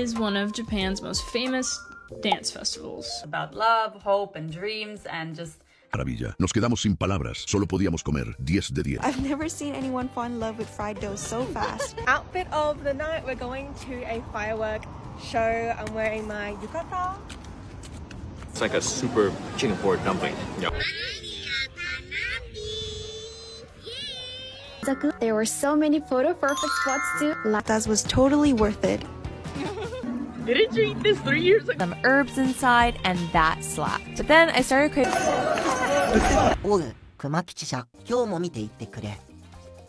is one of Japan's most famous dance festivals. About love, hope, and dreams, and just Maravilla. Nos quedamos sin palabras. Solo podíamos comer 10 de 10. I've never seen anyone fall in love with fried dough so fast. Outfit of the night, we're going to a firework show. I'm wearing my yukata. It's like a super chicken pork dumpling. Yep. There were so many photo perfect spots too. That was totally worth it. didn't you eat this 3 years ago? Some herbs inside, and that slapped. But then I started craving. おう、熊吉じゃ。今日も見ていってくれ。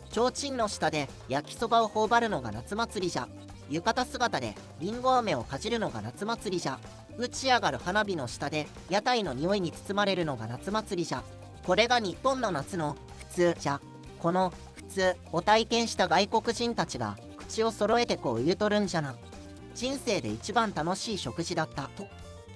提灯の下で焼きそばを頬張るのが夏祭りじゃ。浴衣姿でりんご飴をかじるのが夏祭りじゃ。打ち上がる花火の下で屋台の匂いに包まれるのが夏祭りじゃ。これが日本の夏の普通じゃ。この普通を体験した外国人たちが口を揃えてこう言うとるんじゃな。人生で一番楽しい食事だったと。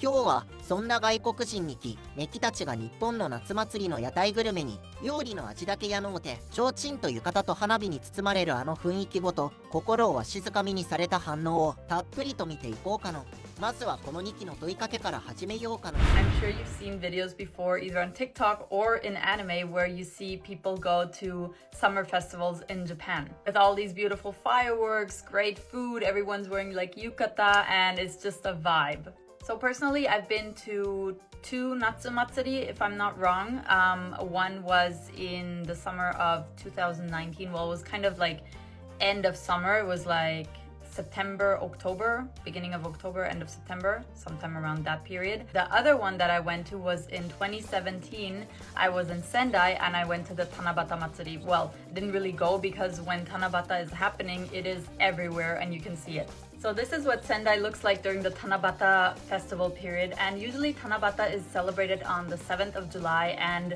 今日はそんな外国人にめきたちが日本の夏祭りの屋台グルメに料理の味だけやのうて提灯と浴衣と花火に包まれるあの雰囲気ごと心をわしづかみにされた反応をたっぷりと見ていこうかの。まずはこの2期の問いかけから始めようかの。 I'm sure you've seen videos before either on TikTok or in anime where you see people go to summer festivals in Japan with all these beautiful fireworks, great food, everyone's wearing like yukata, and it's just a vibe. So personally, I've been to 2 Natsu Matsuri, if I'm not wrong. One was in the summer of 2019. Well, it was kind of like end of summer. It was like September, October, beginning of October, end of September, sometime around that period. The other one that I went to was in 2017. I was in Sendai and I went to the Tanabata Matsuri. Well, didn't really go because when Tanabata is happening, it is everywhere and you can see it. So this is what Sendai looks like during the Tanabata festival period, and usually Tanabata is celebrated on the 7th of July, and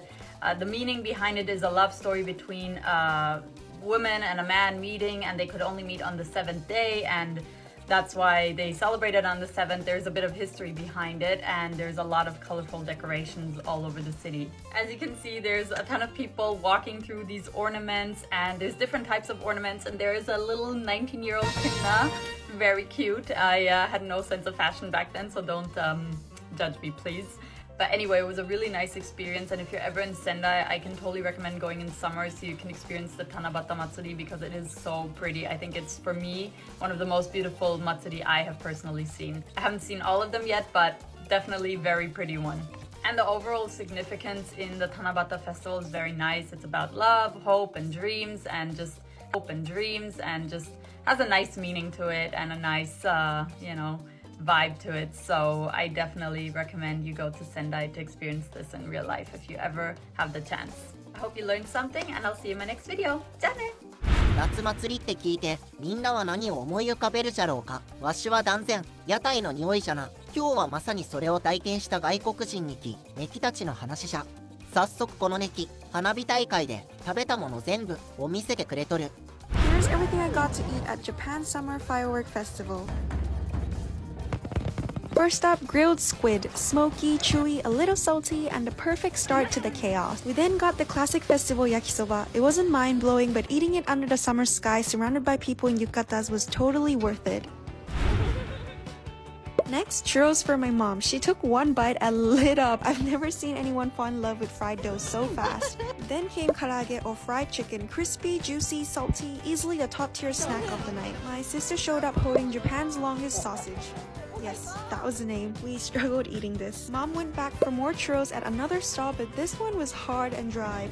the meaning behind it is a love story between a woman and a man meeting, and they could only meet on the 7th day, and that's why they celebrated on the 7th. There's a bit of history behind it, and there's a lot of colorful decorations all over the city. As you can see, there's a ton of people walking through these ornaments, and there's different types of ornaments, and there is a little 19-year-old Kina, very cute. I had no sense of fashion back then, so don't judge me, please. But anyway, it was a really nice experience, and if you're ever in Sendai, I can totally recommend going in summer so you can experience the Tanabata Matsuri because it is so pretty. I think it's, for me, one of the most beautiful Matsuri I have personally seen. I haven't seen all of them yet, but definitely very pretty one. And the overall significance in the Tanabata festival is very nice. It's about love, hope, and dreams, and just has a nice meaning to it and a nice, vibe to it. So I definitely recommend you go to Sendai to experience this in real life if you ever have the chance. I hope you learned something, and I'll see you in my next video. じゃあね。夏祭りって聞いてみんなは何を思い浮かべるじゃろうか。わしは断然屋台の匂いじゃな。今日はまさにそれを体験した外国人にめきたちの話じゃ。早速この花火大会で食べたもの全部を見せてくれとる。 Here's everything I got to eat at Japan Summer Firework Festival. First up, grilled squid, smoky, chewy, a little salty, and a perfect start to the chaos. We then got the classic festival yakisoba. It wasn't mind-blowing, but eating it under the summer sky surrounded by people in yukatas was totally worth it. Next, churros for my mom. She took one bite and lit up. I've never seen anyone fall in love with fried dough so fast. Then came karaage or fried chicken, crispy, juicy, salty, easily a top-tier snack of the night. My sister showed up holding Japan's longest sausage. Yes, that was the name. We struggled eating this. Mom went back for more churros at another stall, but this one was hard and dry.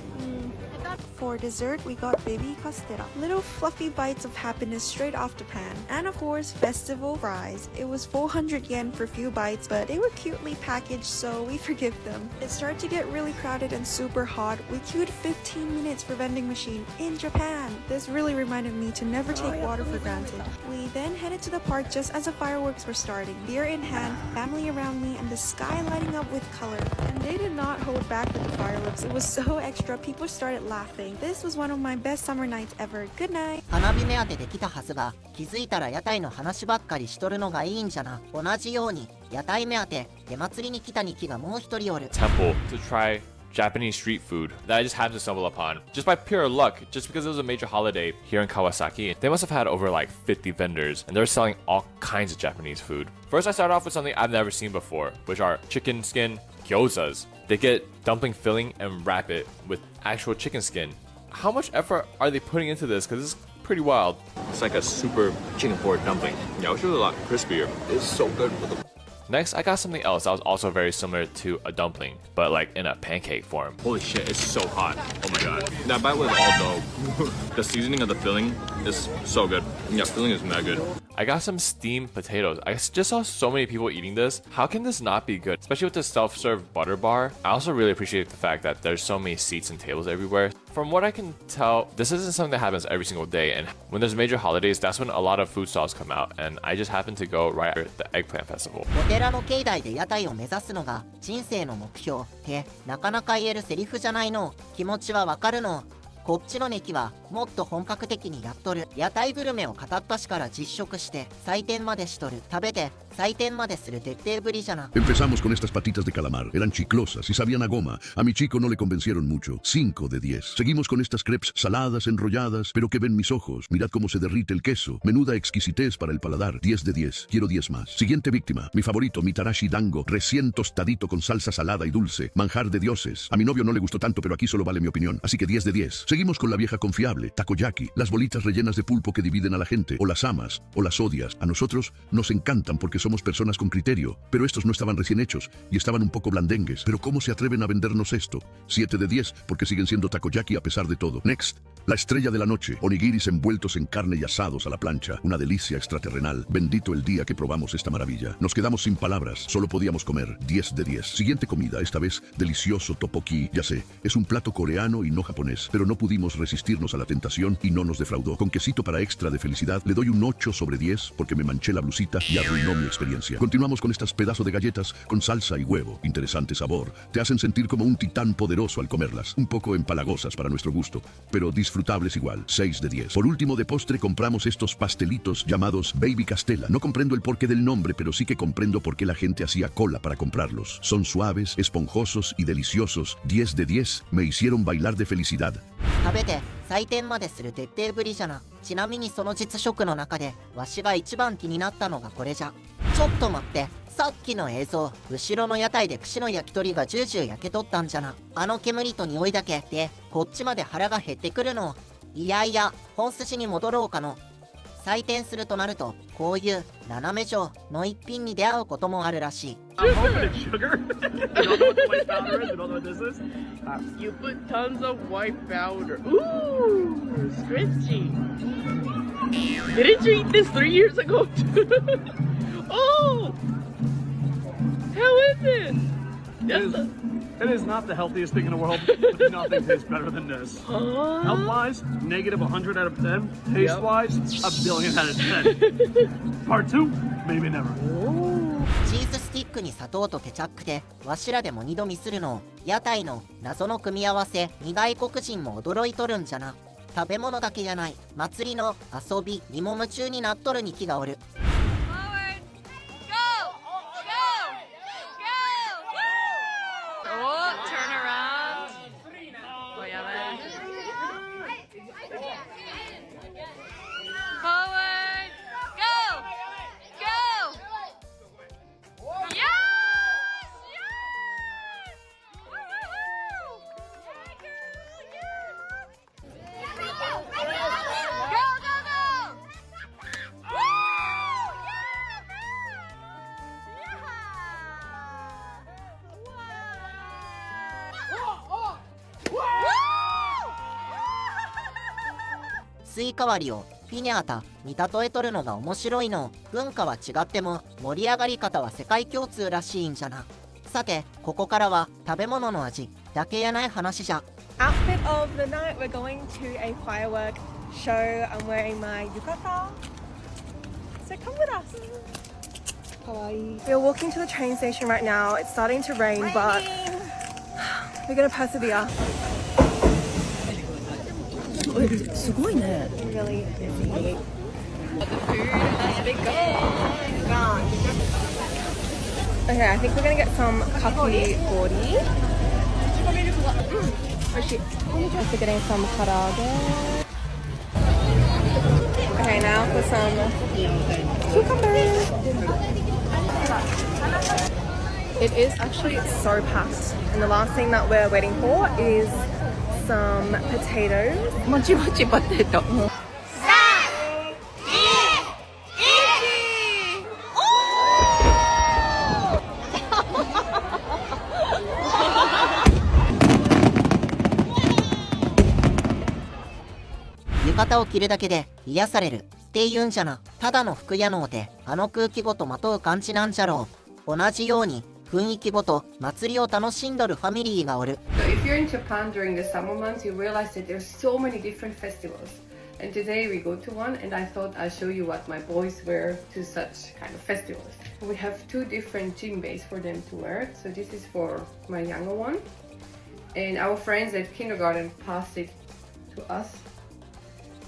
For dessert, we got baby castera. Little fluffy bites of happiness straight off the pan. And of course, festival fries. It was 400 yen for a few bites, but they were cutely packaged, so we forgive them. It started to get really crowded and super hot. We queued 15 minutes for vending machine in Japan. This really reminded me to never take water for granted. We then headed to the park just as the fireworks were starting. Beer in hand, family around me, and the sky lighting up with color. And they did not hold back with the fireworks. It was so extra, people started laughing. This was one of my best summer nights ever. Good night. 花火目当てで来たはずが気づいたら屋台の話ばっかりしとるのがいいんじゃな。同じように屋台目当てで祭りに来た2期がもう一人おる。 Temple to try Japanese street food that I just happened to stumble upon just by pure luck, just because it was a major holiday here in Kawasaki. They must have had over like 50 vendors and they're selling all kinds of Japanese food. First, I started off with something I've never seen before, which are chicken skin gyozas. They get dumpling filling and wrap it with actual chicken skin. How much effort are they putting into this? Because it's pretty wild. It's like a super chicken pork dumpling. Yeah, it's really a lot crispier. It's so good. Next, I got something else that was also very similar to a dumpling, but like in a pancake form. Holy shit, it's so hot. Oh my god. That bite was all dough. The seasoning of the filling is so good. Yeah, filling is mad good. I got some steamed potatoes. I just saw so many people eating this. How can this not be good? Especially with the self-serve butter bar. I also really appreciate the fact that there's so many seats and tables everywhere. From what I can tell, this isn't something that happens every single day, and when there's major holidays, that's when a lot of food stalls come out, and I just happened to go right after the eggplant festival. お寺の境内で屋台を目指すのが人生の目標ってなかなか言えるセリフじゃないの。気持ちはわかるの。こっちのネキはもっと本格的にやっとる。屋台グルメを片っ端から実食して採点までしとる。食べて採点までする徹底ぶりじゃな。 Empezamos con estas patitas de calamar. Eran chiclosas y sabían a goma. A mi chico no le convencieron mucho. 5 de 10. Seguimos con estas crepes saladas, enrolladas, pero que ven mis ojos. Mirad cómo se derrite el queso. Menuda exquisitez para el paladar. 10 de 10. Quiero 10 más. Siguiente víctima. Mi favorito, mi tarashi dango. Recién tostadito con salsa salada y dulce. Manjar de dioses. A mi novio no le gustó tanto, pero aquí solo vale mi opinión. Así que 10 de 10. Seguimos con la vieja confiable. Takoyaki. Las bolitas rellenas de pulpo que dividen a la gente. O las amas. O las odias. A nosotros nos encantan porque somos personas con criterio, pero estos no estaban recién hechos y estaban un poco blandengues. Pero ¿cómo se atreven a vendernos esto? 7 de 10 porque siguen siendo takoyaki a pesar de todo. Next, la estrella de la noche, onigiris envueltos en carne y asados a la plancha, una delicia extraterrenal. Bendito el día que probamos esta maravilla. Nos quedamos sin palabras, solo podíamos comer. 10 de 10. Siguiente comida, esta vez delicioso tteokbokki. Ya sé, es un plato coreano y no japonés, pero no pudimos resistirnos a la tentación y no nos defraudó. Con quesito para extra de felicidad, le doy un 8 sobre 10 porque me manché la blusita y arruinó mi experiencia. Continuamos con estas pedazos de galletas con salsa y huevo. Interesante sabor. Te hacen sentir como un titán poderoso al comerlas. Un poco empalagosas para nuestro gusto, pero disfrutables igual. 6 de 10. Por último, de postre compramos estos pastelitos llamados Baby Castella. No comprendo el porqué del nombre, pero sí que comprendo por qué la gente hacía cola para comprarlos. Son suaves, esponjosos y deliciosos. 10 de 10. Me hicieron bailar de felicidad. 食べて採点までする徹底ぶりじゃな。ちなみにその実食の中でわしが一番気になったのがこれじゃ。ちょっと待って、さっきの映像、後ろの屋台で串の焼き鳥がジュージュー焼けとったんじゃな。あの煙と匂いだけでこっちまで腹が減ってくるの。いやいや、本筋に戻ろうかの。採点するとなるとこういう斜め状の一品に出会うこともあるらしい。 Sugar? You don't know what the white powder is? You don't know what this is? You put tons of white powder. Ooh, stretchy. Didn't you eat this 3 years ago too? Oh! How is it? It is not the healthiest thing in the world, but nothing tastes better than this. Health-wise, negative 100 out of 10. Taste-wise, a billion out of 10. Part 2, maybe never. チーズスティックに砂糖とケチャップでわしらでも二度見するの。屋台の謎の組み合わせに外国人も驚いとるんじゃな。食べ物だけじゃない、祭りの遊びにも夢中になっとるに気がおる。スイカ割りをピニャータに例えとるのが面白いの。文化は違っても盛り上がり方は世界共通らしいんじゃな。さて、ここからは食べ物の味だけやない話じゃ。 Outfit of the night, we're going to a firework show. I'm wearing my yukata. So come with us. Kawaii. We're walking to the train station right now. It's starting to rain, but we're gonna persevere. すごいね。 Really busy. Okay, I think we're gonna get some kaki bori. After getting some karaage. Okay, now for some cucumbers. It is actually so packed, and the last thing that we're waiting for is some potatoes. Mochi mochi potato. 浴衣を着るだけで癒されるって言うんじゃな。ただの服やのうてあの空気ごとまとう感じなんじゃろう。同じように雰囲気ごと祭りを楽しんどるファミリーがおる。 So if you're in Japan during the summer months, you realize that there's so many different festivals. And today we go to one, and I thought I'll show you what my boys wear to such kind of festivals. We have two different jinbeis for them to wear. So this is for my younger one. And our friends at kindergarten passed it to us.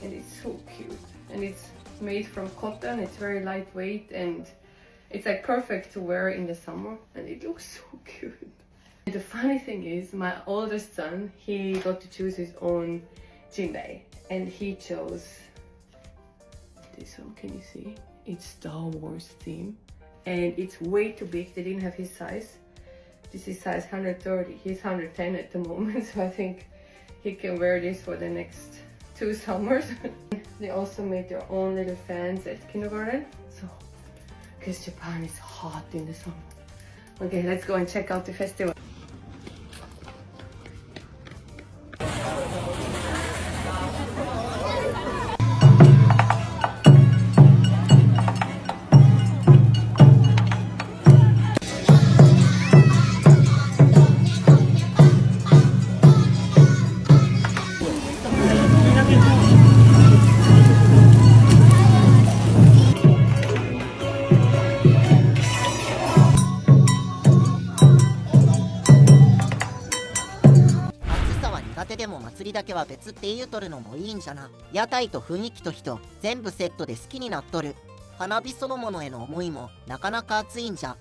And it's so cute. And it's made from cotton, it's very lightweight, and it's like perfect to wear in the summer. And it looks so cute. And the funny thing is, my oldest son, he got to choose his own jinbei. And he chose this one, can you see? It's Star Wars theme. And it's way too big, they didn't have his size. This is size 130, he's 110 at the moment, so I think he can wear this for the next 2 summers. They also made their own little fans at kindergarten. So, because Japan is hot in the summer. Okay, let's go and check out the festival. でも祭りだけは別って言うとるのもいいんじゃな。屋台と雰囲気と人全部セットで好きになっとる。花火そのものへの思いもなかなか熱いんじゃ。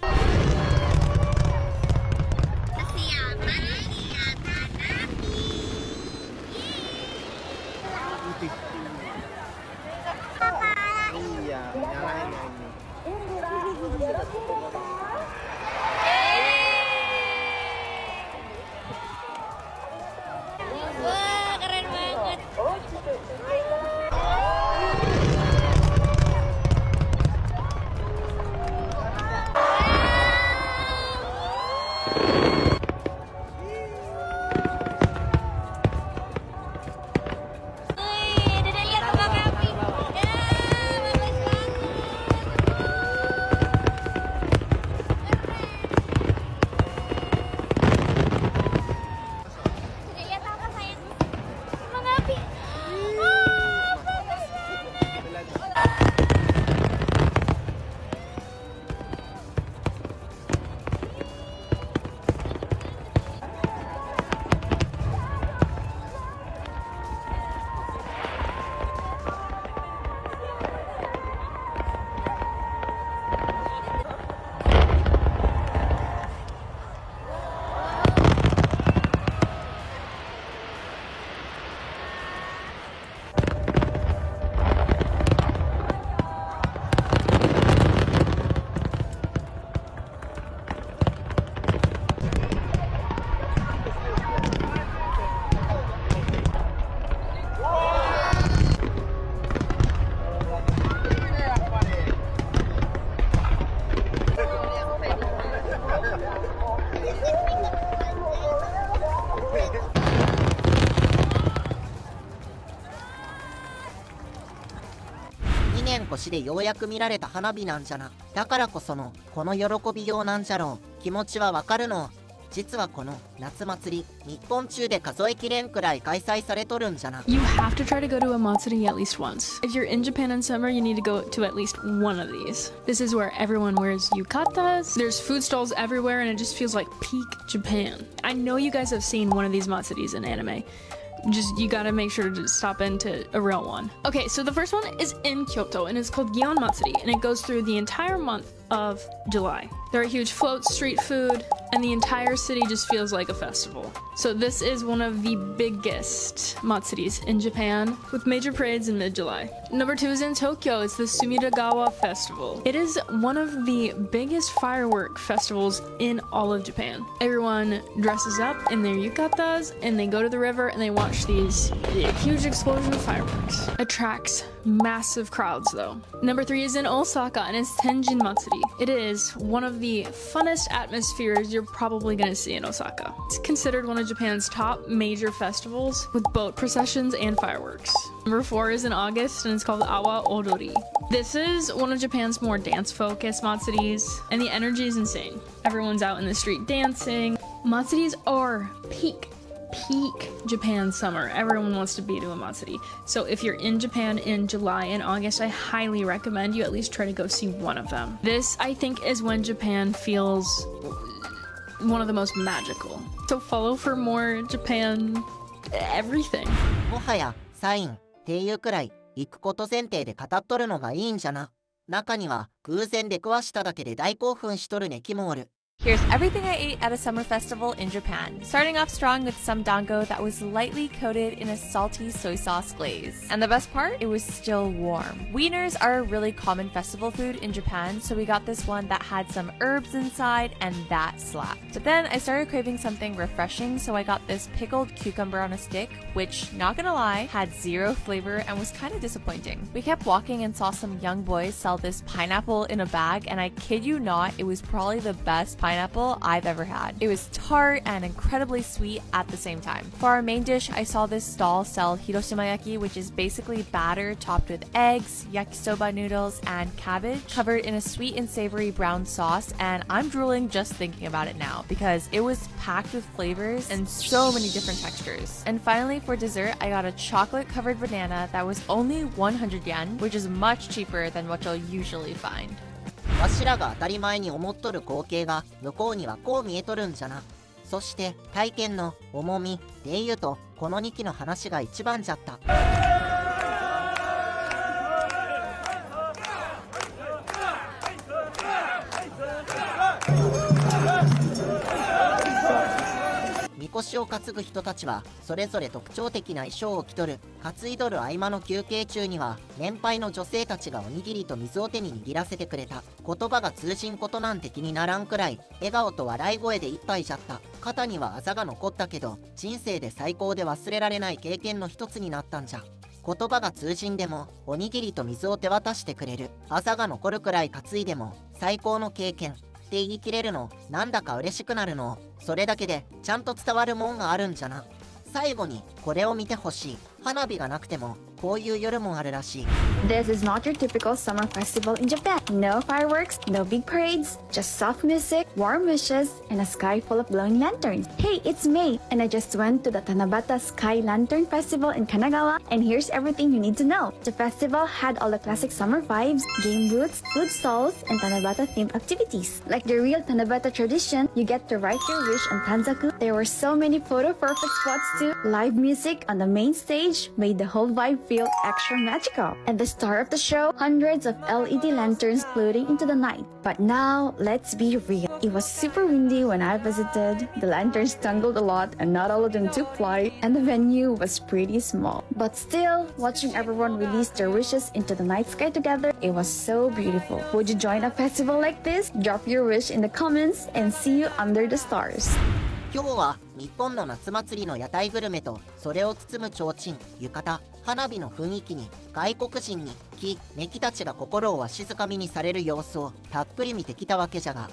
越しでようやく見られた花火なんじゃな。だからこそのこの喜びようなんじゃろう。気持ちはわかるの。実はこの夏祭り日本中で数えきれんくらい開催されとるんじゃな。 You have to try to go to a matsuri at least once. If you're in Japan in summer, you need to go to at least one of these. This is where everyone wears yukatas. There's food stalls everywhere and it just feels like peak Japan. I know you guys have seen one of these matsuris in anime. Just, you gotta make sure to stop into a real one. Okay, so the first one is in Kyoto and it's called Gion Matsuri and it goes through the entire month of July. There are huge floats, street food, and the entire city just feels like a festival. So this is one of the biggest matsuris in Japan, with major parades in mid-July. Number 2 is in Tokyo. It's the Sumidagawa Festival. It is one of the biggest firework festivals in all of Japan. Everyone dresses up in their yukatas and they go to the river and they watch these huge explosion of fireworks. Attracts massive crowds though. Number 3 is in Osaka and it's Tenjin Matsuri. It is one of the funnest atmospheres you're probably gonna see in Osaka. It's considered one of Japan's top major festivals with boat processions and fireworks. Number 4 is in August and it's called Awa Odori. This is one of Japan's more dance-focused matsuris and the energy is insane. Everyone's out in the street dancing. Matsuris are peak Japan summer. Everyone wants to be to a matsuri. So if you're in Japan in July and August, I highly recommend you at least try to go see one of them. This, I think, is when Japan feels one of the most magical. So follow for more Japan everything. もはやサインっていうくらい行くこと前提で語っとるのがいいんじゃな。中には偶然出くわしただけで大興奮しとるネキもおる。 Here's everything I ate at a summer festival in Japan. Starting off strong with some dango that was lightly coated in a salty soy sauce glaze. And the best part? It was still warm. Wieners are a really common festival food in Japan, so we got this one that had some herbs inside and that slapped. But then I started craving something refreshing, so I got this pickled cucumber on a stick, which, not gonna lie, had zero flavor and was kind of disappointing. We kept walking and saw some young boys sell this pineapple in a bag, and I kid you not, it was probably the best pineapple I've ever had. It was tart and incredibly sweet at the same time. For our main dish, I saw this stall sell Hiroshima yaki, which is basically batter topped with eggs, yakisoba noodles, and cabbage, covered in a sweet and savory brown sauce, and I'm drooling just thinking about it now because it was packed with flavors and so many different textures. And finally, for dessert, I got a chocolate-covered banana that was only 100 yen, which is much cheaper than what you'll usually find. わしらが当たり前に思っとる光景が向こうにはこう見えとるんじゃな。そして体験の重みでいうとこの2期の話が一番じゃった。みこしを担ぐ人たちはそれぞれ特徴的な衣装を着とる。担いどる合間の休憩中には年配の女性たちがおにぎりと水を手に握らせてくれた。言葉が通じんことなんて気にならんくらい笑顔と笑い声でいっぱいじゃった。肩にはあざが残ったけど人生で最高で忘れられない経験の一つになったんじゃ。言葉が通じんでもおにぎりと水を手渡してくれる。あざが残るくらい担いでも最高の経験って言い切れるのなんだか嬉しくなるの。それだけでちゃんと伝わるもんがあるんじゃな。最後にこれを見てほしい。花火がなくてもこういう夜もあるらしい。 This is not your typical summer festival in Japan. No fireworks, no big parades, just soft music, warm wishes, and a sky full of glowing lanterns. Hey, it's May, and I just went to the Tanabata Sky Lantern Festival in Kanagawa, and here's everything you need to know. The festival had all the classic summer vibes, game booths, food stalls, and Tanabata-themed activities. Like the real Tanabata tradition, you get to write your wish on Tanzaku. There were so many photo-perfect spots too. Live music on the main stage made the whole vibe feel extra magical. And the star of the show, hundreds of LED lanterns floating into the night. But now, let's be real. It was super windy when I visited. The lanterns tangled a lot and not all of them took flight, and the venue was pretty small. But still, watching everyone release their wishes into the night sky together, it was so beautiful. Would you join a festival like this? Drop your wish in the comments and see you under the stars. 今日は日本の夏祭りの屋台グルメとそれを包む提灯、浴衣、花火の雰囲気に外国人にネキたちが心をわしづかみにされる様子をたっぷり見てきたわけじゃが、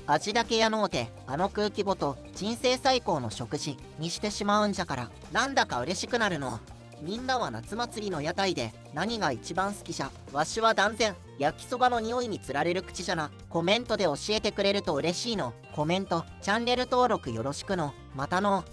味だけやのうてあの空気ごと人生最高の食事にしてしまうんじゃから、なんだか嬉しくなるの。みんなは夏祭りの屋台で何が一番好きじゃ。わしは断然焼きそばの匂いにつられる口じゃな。コメントで教えてくれると嬉しいの。コメント、チャンネル登録よろしくの。またの。